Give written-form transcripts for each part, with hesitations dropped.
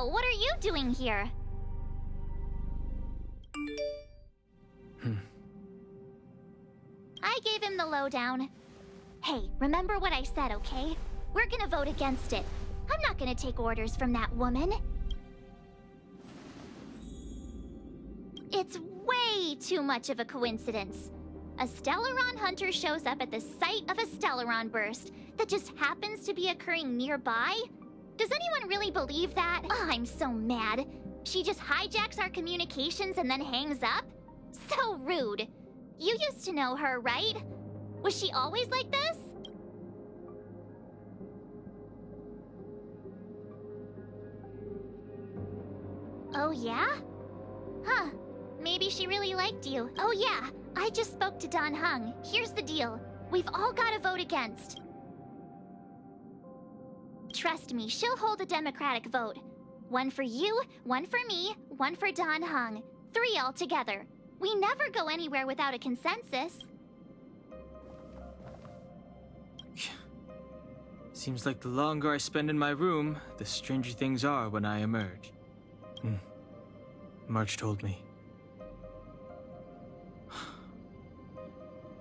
So, what are you doing here? I gave him the lowdown. Hey, remember what I said, okay? We're gonna vote against it. I'm not gonna take orders from that woman. It's way too much of a coincidence. A Stellaron hunter shows up at the site of a Stellaron burst that just happens to be occurring nearby? Does anyone really believe that? Oh, I'm so mad. She just hijacks our communications and then hangs up? So rude. You used to know her, right? Was she always like this? Oh yeah? Huh. Maybe she really liked you. Oh yeah, I just spoke to Don Hung. Here's the deal. We've all got to vote against. Trust me, she'll hold a democratic vote. One for you, one for me, one for Don Hung. 3 altogether. We never go anywhere without a consensus. Seems like the longer I spend in my room, the stranger things are when I emerge. March told me.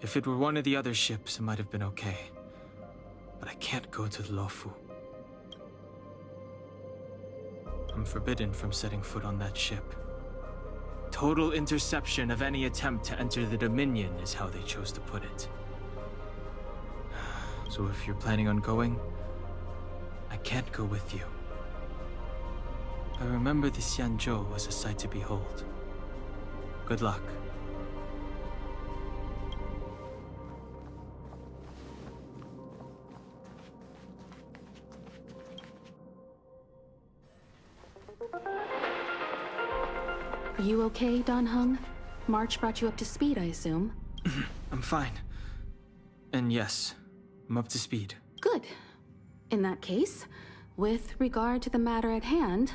If it were one of the other ships, it might have been okay. But I can't go to the Luofu. I'm forbidden from setting foot on that ship. Total interception of any attempt to enter the Dominion is how they chose to put it. So if you're planning on going, I can't go with you. I remember the Xianzhou was a sight to behold. Good luck. Are you okay, Don Hung? March brought you up to speed, I assume? I'm fine. And yes, I'm up to speed. Good. In that case, with regard to the matter at hand,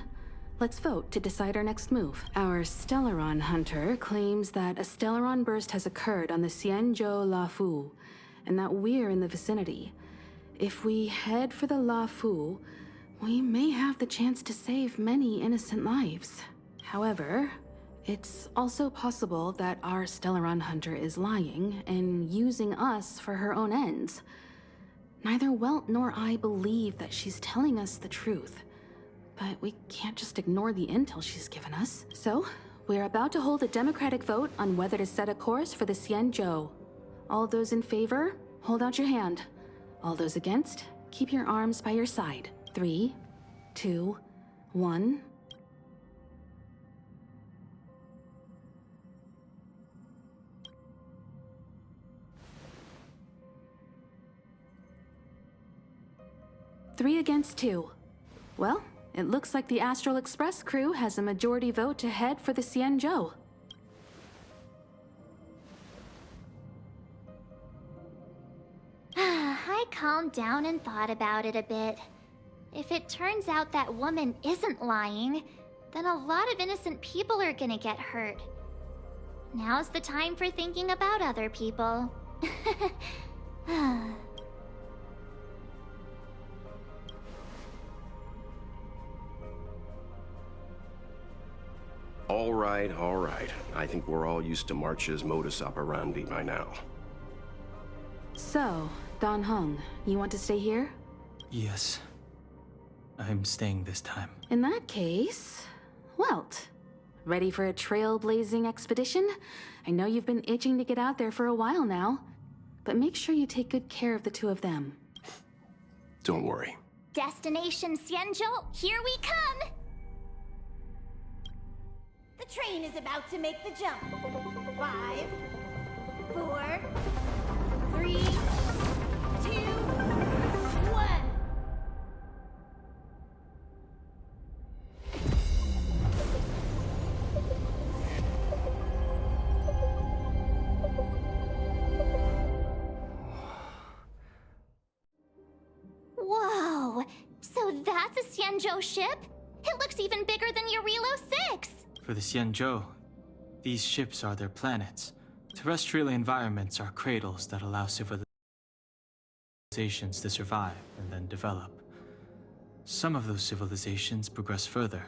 let's vote to decide our next move. Our Stellaron hunter claims that a Stellaron burst has occurred on the Xianzhou Luofu, and that we're in the vicinity. If we head for the Luofu, we may have the chance to save many innocent lives. However, it's also possible that our Stellaron hunter is lying and using us for her own ends. Neither Welt nor I believe that she's telling us the truth. But we can't just ignore the intel she's given us. So, we're about to hold a democratic vote on whether to set a course for the Xianzhou. All those in favor, hold out your hand. All those against, keep your arms by your side. 3, 2, 1... Three against 2. Well, it looks like the Astral Express crew has a majority vote to head for the Xianzhou. I calmed down and thought about it a bit. If it turns out that woman isn't lying, then a lot of innocent people are gonna get hurt. Now's the time for thinking about other people. All right. I think we're all used to March's modus operandi by now. So, Don Hung, you want to stay here? Yes. I'm staying this time. In that case, Welt, ready for a trailblazing expedition? I know you've been itching to get out there for a while now, but make sure you take good care of the 2 of them. Don't worry. Destination Xianzhou, here we come! The train is about to make the jump. 5, 4, 3, 2, 1. Whoa! So that's a Xianzhou ship? It looks even bigger than Eurilo 6! For the Xianzhou, these ships are their planets. Terrestrial environments are cradles that allow civilizations to survive and then develop. Some of those civilizations progress further,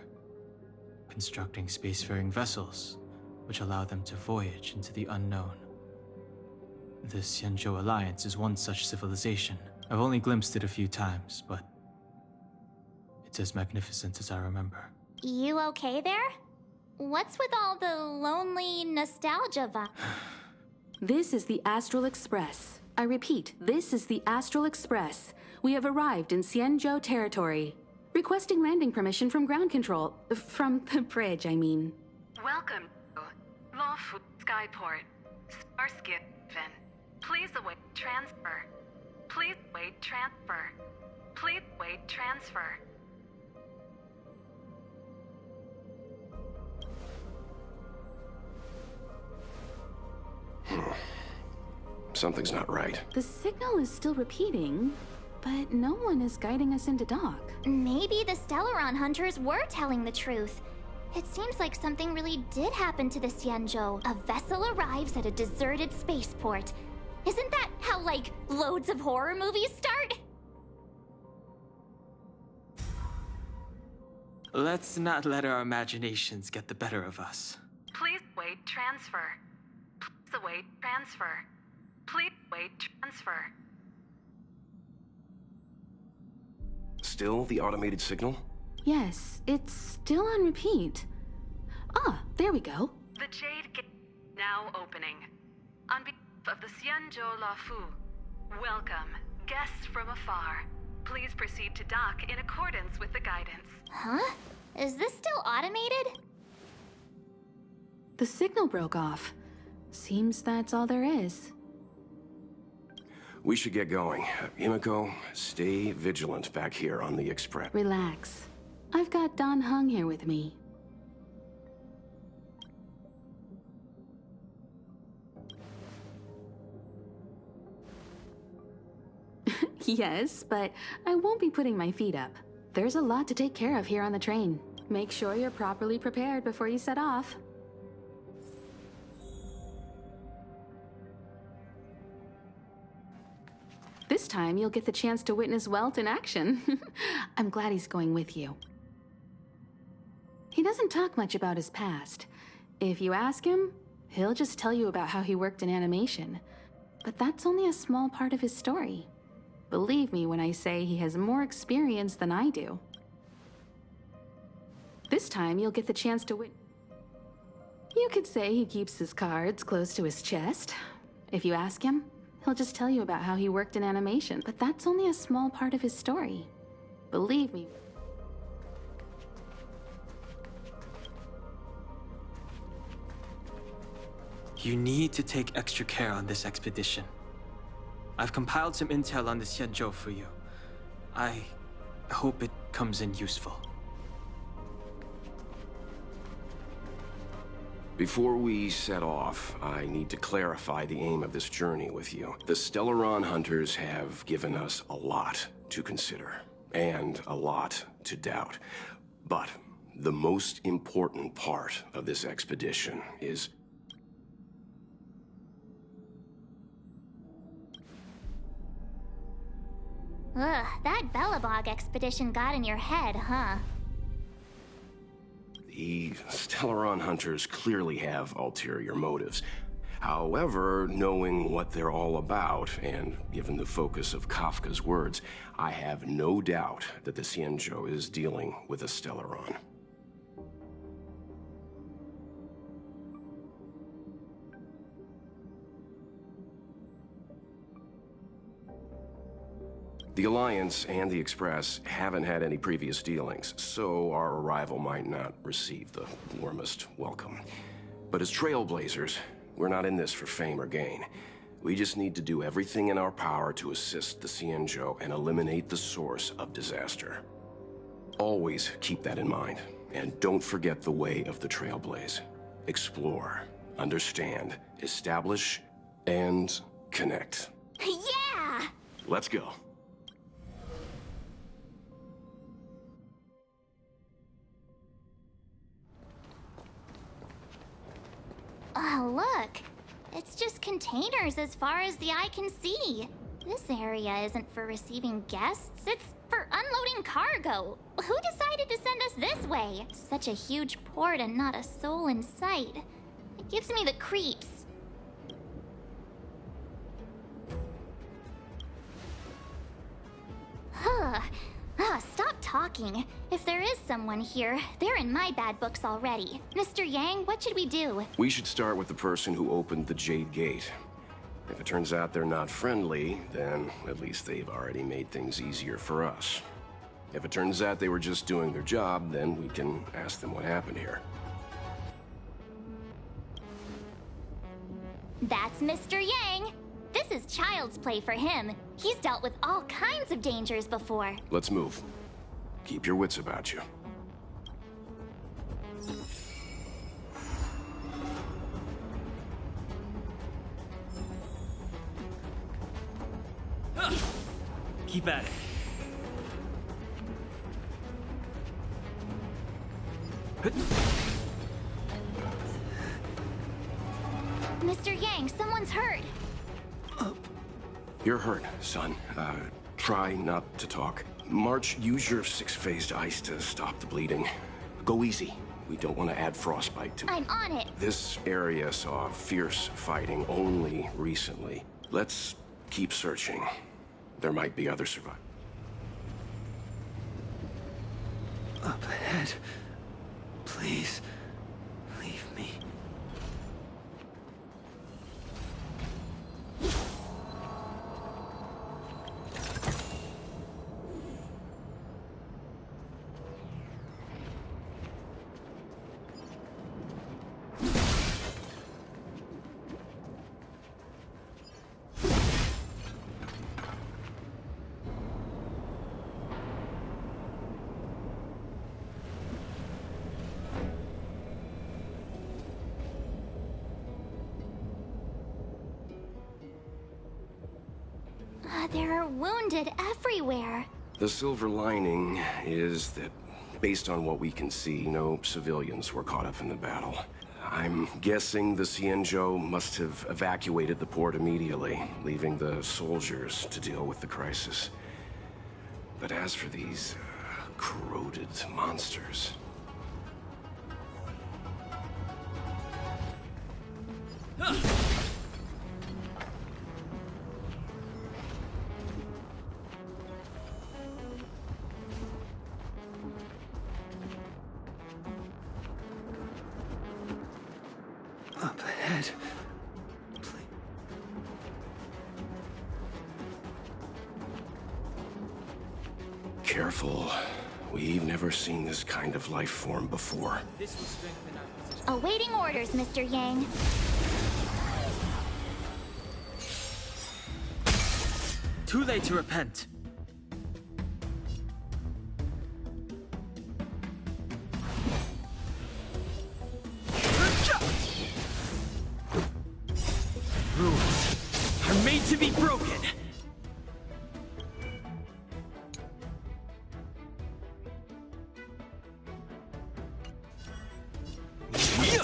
constructing spacefaring vessels, which allow them to voyage into the unknown. The Xianzhou Alliance is one such civilization. I've only glimpsed it a few times, but it's as magnificent as I remember. You okay there? What's with all the lonely nostalgia vibe? This is the Astral Express. I repeat, this is the Astral Express. We have arrived in Xianzhou territory. Requesting landing permission from ground control. From the bridge, I mean. Welcome to Lawful Skyport. Starsky Vin. Please await transfer. Please wait transfer. Please wait transfer. Something's not right. The signal is still repeating, but no one is guiding us into dock. Maybe the Stellaron hunters were telling the truth. It seems like something really did happen to the Xianzhou. A vessel arrives at a deserted spaceport. Isn't that how, like, loads of horror movies start? Let's not let our imaginations get the better of us. Please wait transfer. Please await transfer. Please wait transfer. Still the automated signal? Yes, it's still on repeat. Ah, there we go. The Jade Gate now opening. On behalf of the Xianzhou Lafu, welcome, guests from afar. Please proceed to dock in accordance with the guidance. Huh? Is this still automated? The signal broke off. Seems that's all there is. We should get going. Himiko, stay vigilant back here on the Express. Relax. I've got Don Hung here with me. Yes, but I won't be putting my feet up. There's a lot to take care of here on the train. Make sure you're properly prepared before you set off. This time, you'll get the chance to witness Welt in action. I'm glad he's going with you. He doesn't talk much about his past. If you ask him, he'll just tell you about how he worked in animation. But that's only a small part of his story. Believe me when I say he has more experience than I do. This time, you'll get the chance to witness. You could say he keeps his cards close to his chest. If you ask him, he'll just tell you about how he worked in animation, but that's only a small part of his story. Believe me. You need to take extra care on this expedition. I've compiled some intel on the Xianzhou for you. I hope it comes in useful. Before we set off, I need to clarify the aim of this journey with you. The Stellaron hunters have given us a lot to consider, and a lot to doubt. But the most important part of this expedition is... Ugh, that Bellabog expedition got in your head, huh? The Stellaron hunters clearly have ulterior motives. However, knowing what they're all about, and given the focus of Kafka's words, I have no doubt that the Xianzhou is dealing with a Stellaron. The Alliance and the Express haven't had any previous dealings, so our arrival might not receive the warmest welcome. But as trailblazers, we're not in this for fame or gain. We just need to do everything in our power to assist the Xianzhou and eliminate the source of disaster. Always keep that in mind, and don't forget the way of the Trailblaze. Explore, understand, establish, and connect. Yeah! Let's go. Oh, look. It's just containers as far as the eye can see. This area isn't for receiving guests, it's for unloading shipping cargo. Who decided to send us this way? Such a huge port and not a soul in sight. It gives me the creeps. Stop talking. If there is someone here, they're in my bad books already. Mr. Yang, what should we do? We should start with the person who opened the Jade Gate. If it turns out they're not friendly, then at least they've already made things easier for us. If it turns out they were just doing their job, then we can ask them what happened here. That's Mr. Yang. This is child's play for him. He's dealt with all kinds of dangers before. Let's move. Keep your wits about you. Keep at it. Mr. Yang, someone's hurt. You're hurt, son. Try not to talk. March, use your six-phased ice to stop the bleeding. Go easy. We don't want to add frostbite to it. I'm on it. This area saw fierce fighting only recently. Let's keep searching. There might be other survivors. Up ahead. Please, leave me. There are wounded everywhere. The silver lining is that, based on what we can see, no civilians were caught up in the battle. I'm guessing the Xianzhou must have evacuated the port immediately, leaving the soldiers to deal with the crisis. But as for these corroded monsters... Up ahead. Please. Careful. We've never seen this kind of life form before. This will strengthen our position. Awaiting orders, Mr. Yang. Too late to repent. Rules are made to be broken. Here!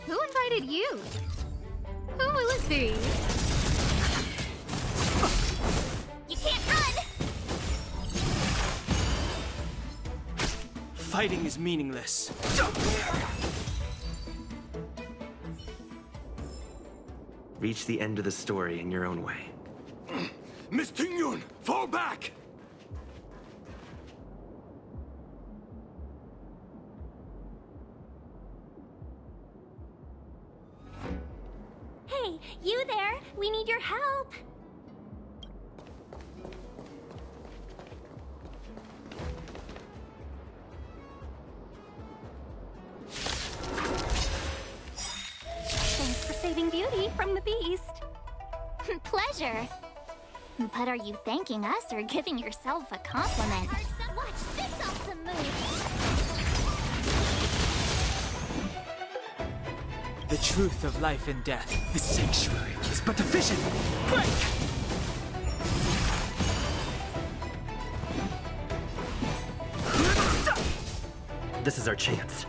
Who invited you? Who will it be? You can't run! Fighting is meaningless. Reach the end of the story in your own way. Miss Tingyun, fall back! Hey, you there! We need your help! Thanks for saving Beauty from the beast. Pleasure. But are you thanking us or giving yourself a compliment? Watch this awesome move! The truth of life and death. The sanctuary is but a vision. Break! This is our chance.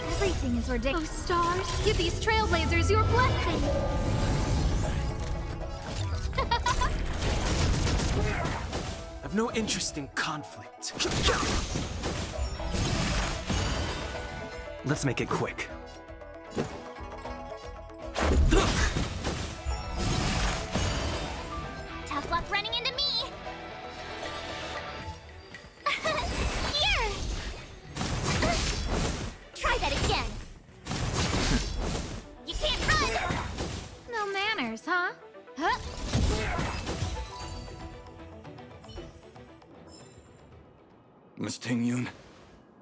Everything is ridiculous. Oh, stars, give these trailblazers your blessing. I've no interest in conflict. Let's make it quick. Tough luck running into me. Here. Try that again. You can't run. No manners, huh? Huh? Miss Ting-Yun,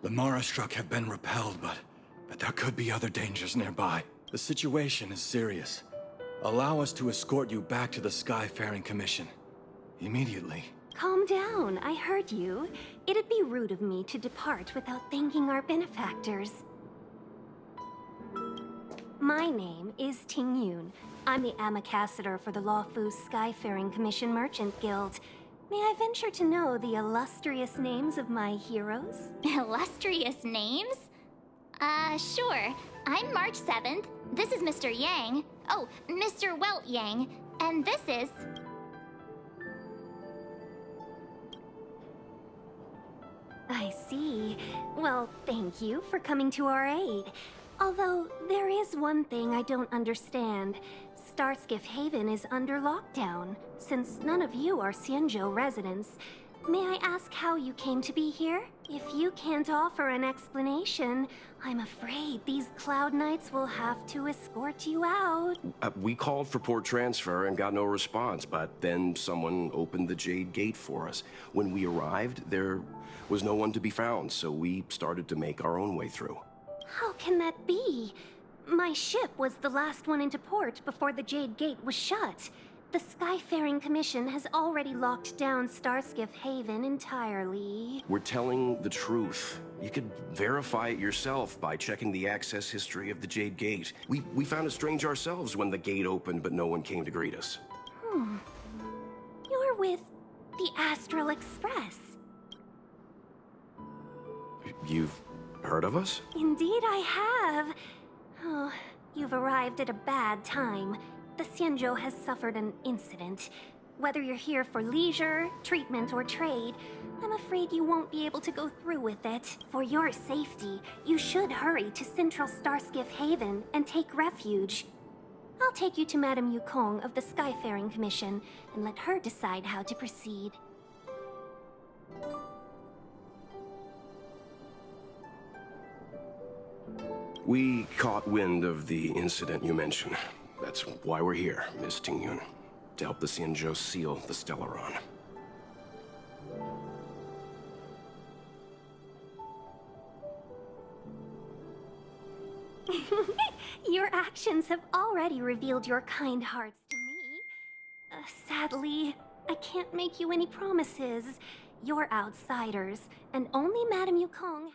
the Mara struck have been repelled, but there could be other dangers nearby. The situation is serious. Allow us to escort you back to the Skyfaring Commission. Immediately. Calm down, I heard you. It'd be rude of me to depart without thanking our benefactors. My name is Ting-Yun. I'm the ambassador for the Lawfu Skyfaring Commission Merchant Guild. May I venture to know the illustrious names of my heroes? Illustrious names? Sure. I'm March 7th. This is Mr. Yang. Oh, Mr. Welt Yang. And this is... I see. Well, thank you for coming to our aid. Although, there is one thing I don't understand. Starskiff Haven is under lockdown. Since none of you are Xianzhou residents, may I ask how you came to be here? If you can't offer an explanation, I'm afraid these Cloud Knights will have to escort you out. We called for port transfer and got no response, but then someone opened the Jade Gate for us. When we arrived, there was no one to be found, so we started to make our own way through. How can that be? My ship was the last one into port before the Jade Gate was shut. The Skyfaring Commission has already locked down Starskiff Haven entirely. We're telling the truth. You could verify it yourself by checking the access history of the Jade Gate. We found it strange ourselves when the gate opened, but no one came to greet us. You're with the Astral Express. You've heard of us? Indeed I have. Oh, you've arrived at a bad time. The Xianzhou has suffered an incident. Whether you're here for leisure, treatment, or trade, I'm afraid you won't be able to go through with it. For your safety, you should hurry to Central Starskiff Haven and take refuge. I'll take you to Madame Yukong of the Skyfaring Commission and let her decide how to proceed. We caught wind of the incident you mentioned. That's why we're here, Miss Ting-Yun. To help the Xianzhou seal the Stellaron. Your actions have already revealed your kind hearts to me. Sadly, I can't make you any promises. You're outsiders, and only Madame Yukong...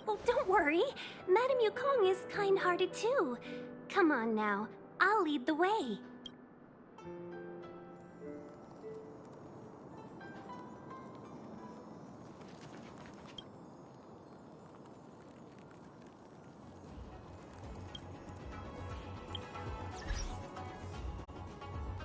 Oh, don't worry. Madame Yukong is kind-hearted too. Come on now, I'll lead the way.